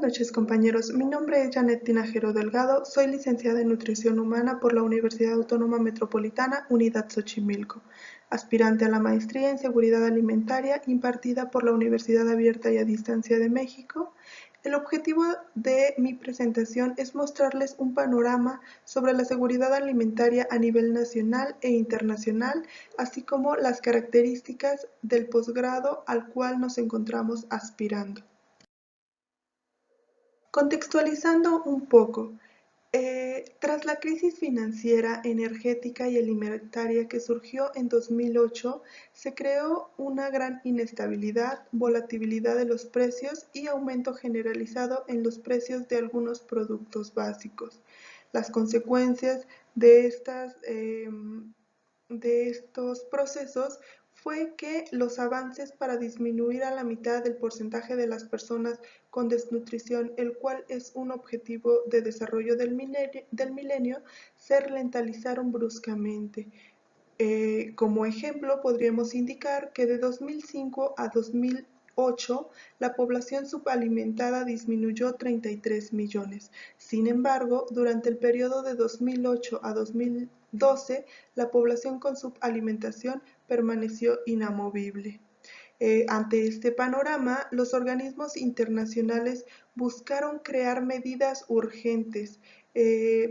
Buenas noches, compañeros. Mi nombre es Janet Tinajero Delgado. Soy licenciada en Nutrición Humana por la Universidad Autónoma Metropolitana, Unidad Xochimilco, aspirante a la maestría en Seguridad Alimentaria impartida por la Universidad Abierta y a Distancia de México. El objetivo de mi presentación es mostrarles un panorama sobre la seguridad alimentaria a nivel nacional e internacional, así como las características del posgrado al cual nos encontramos aspirando. Contextualizando un poco, tras la crisis financiera, energética y alimentaria que surgió en 2008, se creó una gran inestabilidad, volatilidad de los precios y aumento generalizado en los precios de algunos productos básicos. Las consecuencias de estos procesos fue que los avances para disminuir a la mitad el porcentaje de las personas con desnutrición, el cual es un objetivo de desarrollo del milenio, se ralentizaron bruscamente. Como ejemplo, podríamos indicar que de 2005 a 2008 la población subalimentada disminuyó 33 millones. Sin embargo, durante el periodo de 2008 a 2012, la población con subalimentación permaneció inamovible. Ante este panorama, los organismos internacionales buscaron crear medidas urgentes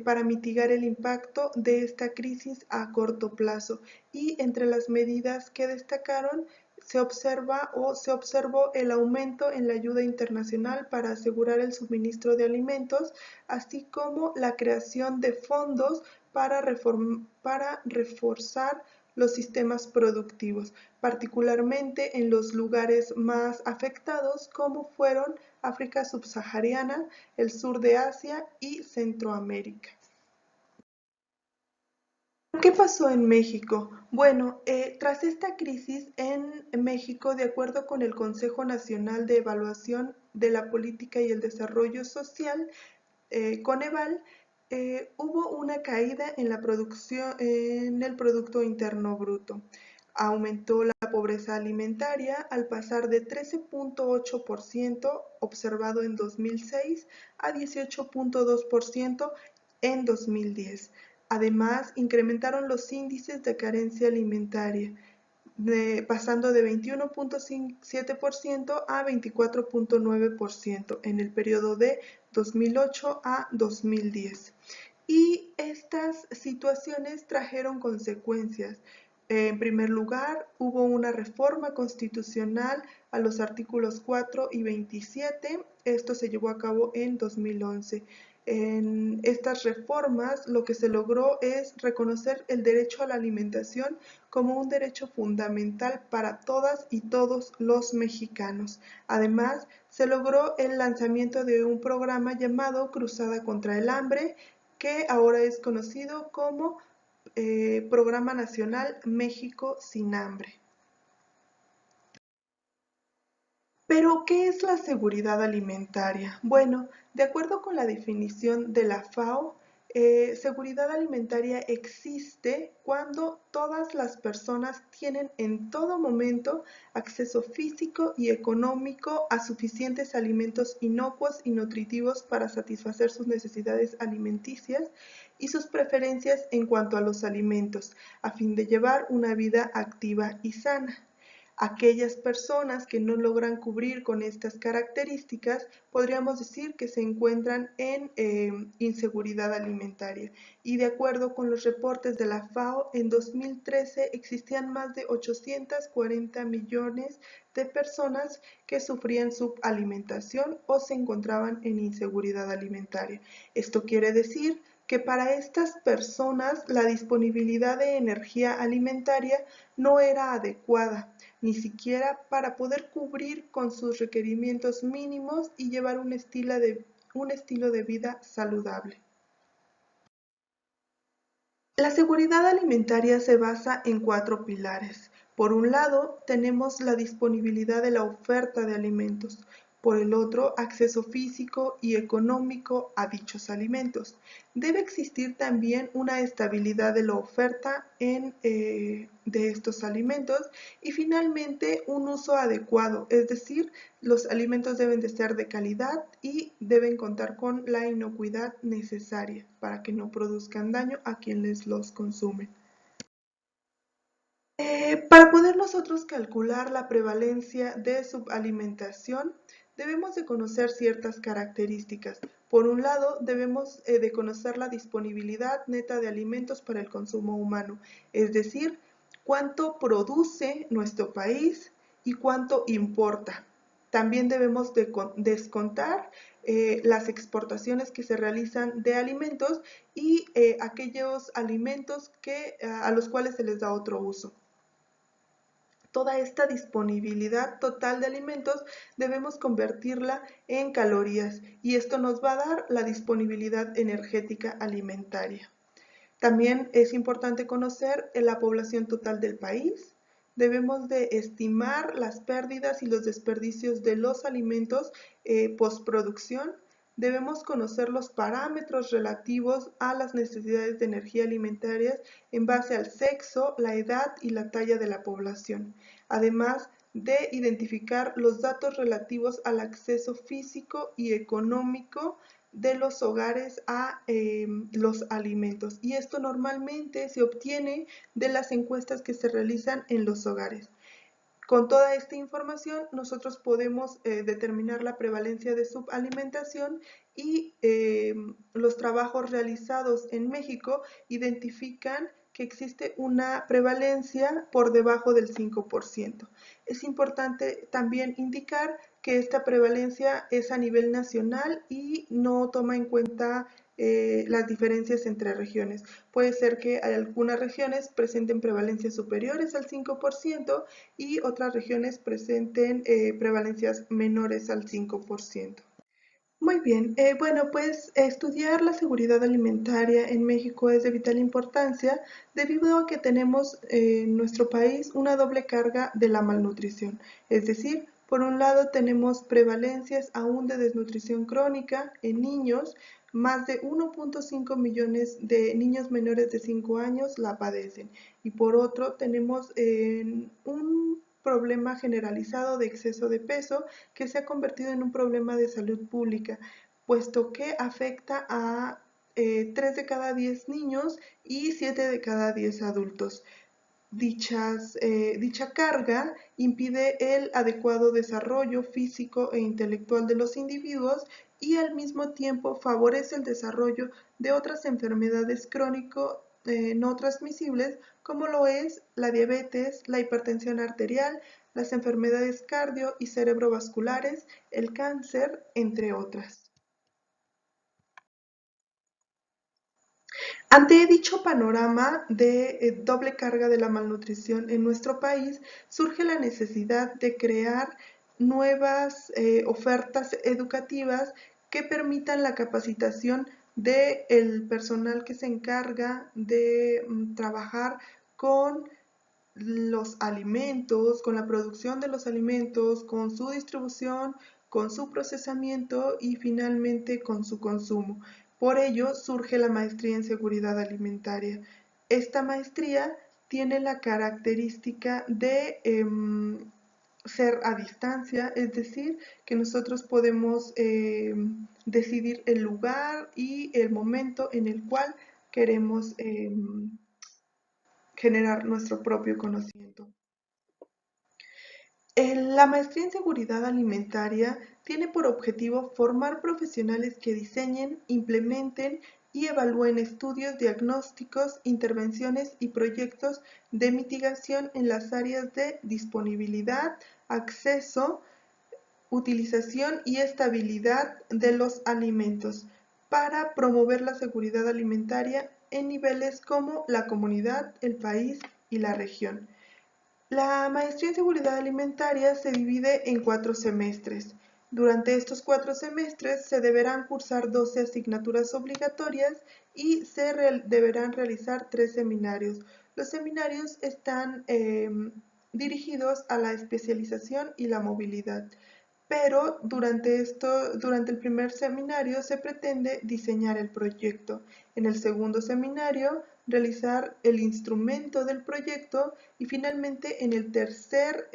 para mitigar el impacto de esta crisis a corto plazo, y entre las medidas que destacaron se observó el aumento en la ayuda internacional para asegurar el suministro de alimentos, así como la creación de fondos para reforzar los sistemas productivos, particularmente en los lugares más afectados como fueron África subsahariana, el sur de Asia y Centroamérica. ¿Qué pasó en México? Bueno, tras esta crisis en México, de acuerdo con el Consejo Nacional de Evaluación de la Política y el Desarrollo Social, Coneval, hubo una caída en la producción, en el Producto Interno Bruto. Aumentó la pobreza alimentaria al pasar de 13.8% observado en 2006 a 18.2% en 2010. Además, incrementaron los índices de carencia alimentaria, pasando de 21.7% a 24.9% en el periodo de 2008 a 2010. Y estas situaciones trajeron consecuencias. En primer lugar, hubo una reforma constitucional a los artículos 4 y 27. Esto se llevó a cabo en 2011. En estas reformas lo que se logró es reconocer el derecho a la alimentación como un derecho fundamental para todas y todos los mexicanos. Además, se logró el lanzamiento de un programa llamado Cruzada contra el Hambre, que ahora es conocido como Programa Nacional México Sin Hambre. Pero, ¿qué es la seguridad alimentaria? Bueno, de acuerdo con la definición de la FAO, seguridad alimentaria existe cuando todas las personas tienen en todo momento acceso físico y económico a suficientes alimentos inocuos y nutritivos para satisfacer sus necesidades alimenticias y sus preferencias en cuanto a los alimentos, a fin de llevar una vida activa y sana. Aquellas personas que no logran cubrir con estas características, podríamos decir que se encuentran en inseguridad alimentaria. Y de acuerdo con los reportes de la FAO, en 2013 existían más de 840 millones de personas que sufrían subalimentación o se encontraban en inseguridad alimentaria. Esto quiere decir que para estas personas la disponibilidad de energía alimentaria no era adecuada, ni siquiera para poder cubrir con sus requerimientos mínimos y llevar un estilo de vida saludable. La seguridad alimentaria se basa en 4 pilares. Por un lado, tenemos la disponibilidad de la oferta de alimentos. Por el otro, acceso físico y económico a dichos alimentos. Debe existir también una estabilidad de la oferta de estos alimentos y finalmente un uso adecuado, es decir, los alimentos deben de ser de calidad y deben contar con la inocuidad necesaria para que no produzcan daño a quienes los consumen. Para poder nosotros calcular la prevalencia de subalimentación, debemos de conocer ciertas características. Por un lado, debemos de conocer la disponibilidad neta de alimentos para el consumo humano, es decir, cuánto produce nuestro país y cuánto importa. También debemos de descontar las exportaciones que se realizan de alimentos y aquellos alimentos a los cuales se les da otro uso. Toda esta disponibilidad total de alimentos debemos convertirla en calorías y esto nos va a dar la disponibilidad energética alimentaria. También es importante conocer la población total del país. Debemos de estimar las pérdidas y los desperdicios de los alimentos postproducción. Debemos conocer los parámetros relativos a las necesidades de energía alimentarias en base al sexo, la edad y la talla de la población, además de identificar los datos relativos al acceso físico y económico de los hogares a los alimentos. Y esto normalmente se obtiene de las encuestas que se realizan en los hogares. Con toda esta información nosotros podemos determinar la prevalencia de subalimentación y los trabajos realizados en México identifican que existe una prevalencia por debajo del 5%. Es importante también indicar que esta prevalencia es a nivel nacional y no toma en cuenta las diferencias entre regiones. Puede ser que algunas regiones presenten prevalencias superiores al 5% y otras regiones presenten prevalencias menores al 5%. Muy bien, bueno, pues estudiar la seguridad alimentaria en México es de vital importancia debido a que tenemos en nuestro país una doble carga de la malnutrición. Es decir, por un lado tenemos prevalencias aún de desnutrición crónica en niños, más de 1.5 millones de niños menores de 5 años la padecen. Y por otro tenemos un problema generalizado de exceso de peso que se ha convertido en un problema de salud pública, puesto que afecta a 3 de cada 10 niños y 7 de cada 10 adultos. Dicha carga impide el adecuado desarrollo físico e intelectual de los individuos y al mismo tiempo favorece el desarrollo de otras enfermedades crónico no transmisibles como lo es la diabetes, la hipertensión arterial, las enfermedades cardio y cerebrovasculares, el cáncer, entre otras. Ante dicho panorama de doble carga de la malnutrición en nuestro país, surge la necesidad de crear nuevas ofertas educativas que permitan la capacitación del personal que se encarga de trabajar con los alimentos, con la producción de los alimentos, con su distribución, con su procesamiento y finalmente con su consumo. Por ello surge la maestría en seguridad alimentaria. Esta maestría tiene la característica de ser a distancia, es decir, que nosotros podemos decidir el lugar y el momento en el cual queremos generar nuestro propio conocimiento. La maestría en seguridad alimentaria tiene por objetivo formar profesionales que diseñen, implementen y evalúen estudios, diagnósticos, intervenciones y proyectos de mitigación en las áreas de disponibilidad, acceso, utilización y estabilidad de los alimentos para promover la seguridad alimentaria en niveles como la comunidad, el país y la región. La maestría en seguridad alimentaria se divide en 4 semestres. Durante estos 4 semestres se deberán cursar 12 asignaturas obligatorias y se deberán realizar 3 seminarios. Los seminarios están dirigidos a la especialización y la movilidad. pero durante el primer seminario se pretende diseñar el proyecto. En el segundo seminario, realizar el instrumento del proyecto y finalmente en el tercer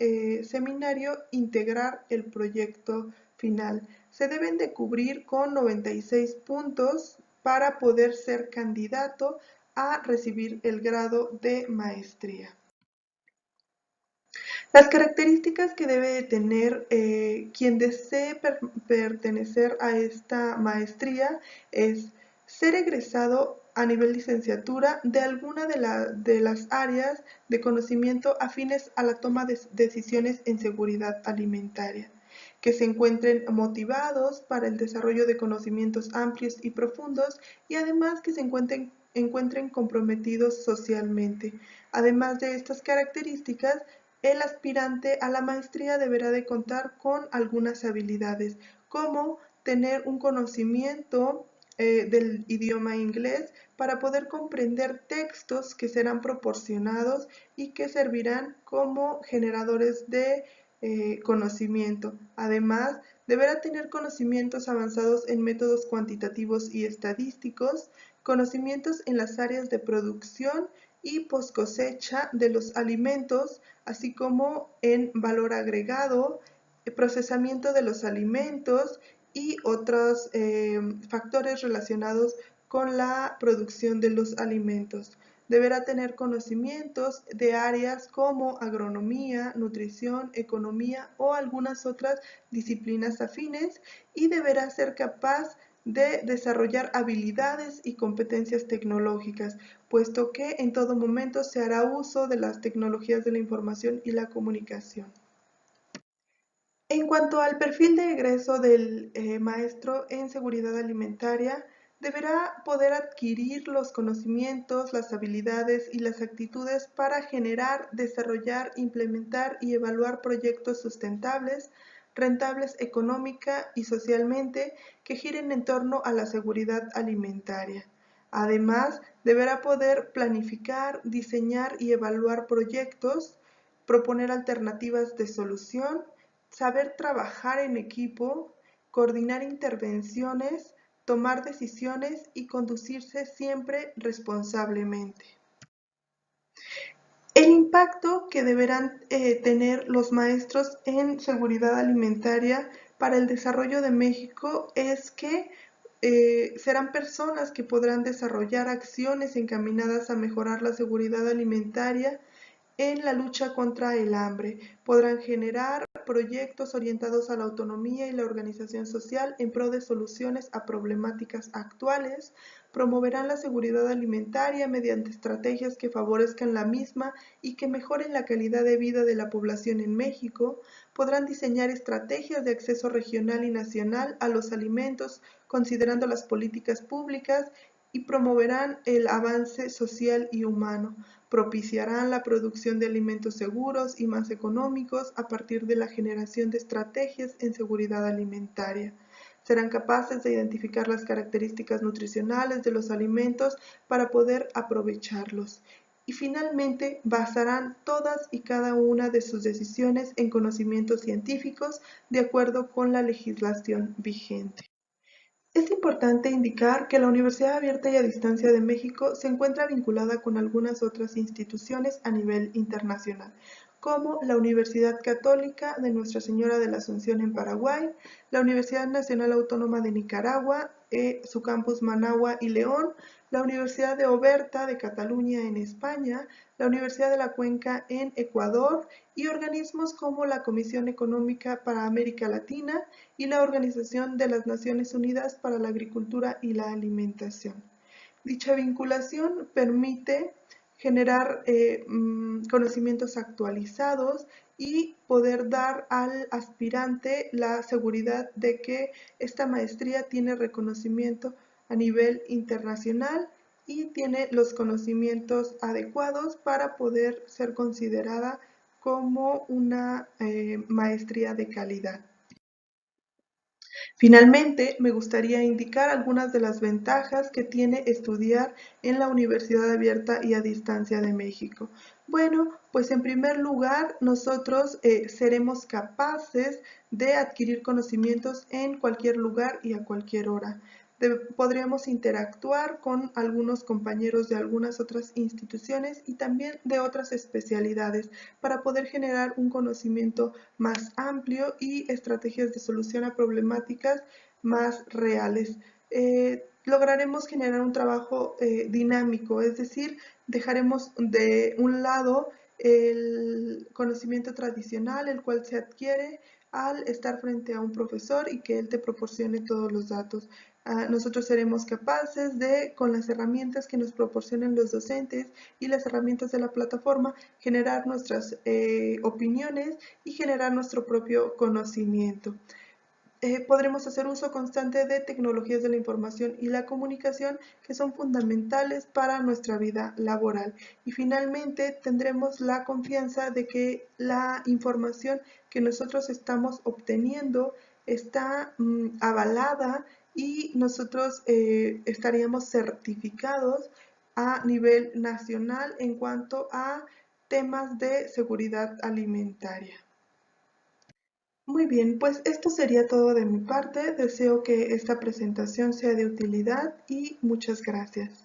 seminario, integrar el proyecto final. Se deben de cubrir con 96 puntos para poder ser candidato a recibir el grado de maestría. Las características que debe de tener quien desee pertenecer a esta maestría es ser egresado a nivel licenciatura de alguna de las áreas de conocimiento afines a la toma de decisiones en seguridad alimentaria, que se encuentren motivados para el desarrollo de conocimientos amplios y profundos y además que se encuentren comprometidos socialmente. Además de estas características, el aspirante a la maestría deberá de contar con algunas habilidades, como tener un conocimiento del idioma inglés para poder comprender textos que serán proporcionados y que servirán como generadores de conocimiento. Además, deberá tener conocimientos avanzados en métodos cuantitativos y estadísticos, conocimientos en las áreas de producción y post cosecha de los alimentos, así como en valor agregado, procesamiento de los alimentos y otros factores relacionados con la producción de los alimentos. Deberá tener conocimientos de áreas como agronomía, nutrición, economía o algunas otras disciplinas afines y deberá ser capaz de desarrollar habilidades y competencias tecnológicas, puesto que en todo momento se hará uso de las tecnologías de la información y la comunicación. En cuanto al perfil de egreso del maestro en seguridad alimentaria, deberá poder adquirir los conocimientos, las habilidades y las actitudes para generar, desarrollar, implementar y evaluar proyectos sustentables, rentables económica y socialmente, que giren en torno a la seguridad alimentaria. Además, deberá poder planificar, diseñar y evaluar proyectos, proponer alternativas de solución, saber trabajar en equipo, coordinar intervenciones, tomar decisiones y conducirse siempre responsablemente. El impacto que deberán tener los maestros en seguridad alimentaria para el desarrollo de México es que serán personas que podrán desarrollar acciones encaminadas a mejorar la seguridad alimentaria en la lucha contra el hambre. Podrán generar proyectos orientados a la autonomía y la organización social en pro de soluciones a problemáticas actuales, promoverán la seguridad alimentaria mediante estrategias que favorezcan la misma y que mejoren la calidad de vida de la población en México, podrán diseñar estrategias de acceso regional y nacional a los alimentos considerando las políticas públicas y promoverán el avance social y humano, propiciarán la producción de alimentos seguros y más económicos a partir de la generación de estrategias en seguridad alimentaria. Serán capaces de identificar las características nutricionales de los alimentos para poder aprovecharlos. Y finalmente, basarán todas y cada una de sus decisiones en conocimientos científicos de acuerdo con la legislación vigente. Es importante indicar que la Universidad Abierta y a Distancia de México se encuentra vinculada con algunas otras instituciones a nivel internacional, como la Universidad Católica de Nuestra Señora de la Asunción en Paraguay, la Universidad Nacional Autónoma de Nicaragua, su campus Managua y León, la Universidad de Oberta de Cataluña en España, la Universidad de la Cuenca en Ecuador y organismos como la Comisión Económica para América Latina y la Organización de las Naciones Unidas para la Agricultura y la Alimentación. Dicha vinculación permite generar conocimientos actualizados y poder dar al aspirante la seguridad de que esta maestría tiene reconocimiento a nivel internacional y tiene los conocimientos adecuados para poder ser considerada como una maestría de calidad. Finalmente, me gustaría indicar algunas de las ventajas que tiene estudiar en la Universidad Abierta y a Distancia de México. Bueno, pues en primer lugar, nosotros seremos capaces de adquirir conocimientos en cualquier lugar y a cualquier hora. Podríamos interactuar con algunos compañeros de algunas otras instituciones y también de otras especialidades para poder generar un conocimiento más amplio y estrategias de solución a problemáticas más reales. Lograremos generar un trabajo dinámico, es decir, dejaremos de un lado el conocimiento tradicional, el cual se adquiere al estar frente a un profesor y que él te proporcione todos los datos. Nosotros seremos capaces de, con las herramientas que nos proporcionen los docentes y las herramientas de la plataforma, generar nuestras opiniones y generar nuestro propio conocimiento. Podremos hacer uso constante de tecnologías de la información y la comunicación que son fundamentales para nuestra vida laboral. Y finalmente tendremos la confianza de que la información que nosotros estamos obteniendo está avalada y nosotros estaríamos certificados a nivel nacional en cuanto a temas de seguridad alimentaria. Muy bien, pues esto sería todo de mi parte. Deseo que esta presentación sea de utilidad y muchas gracias.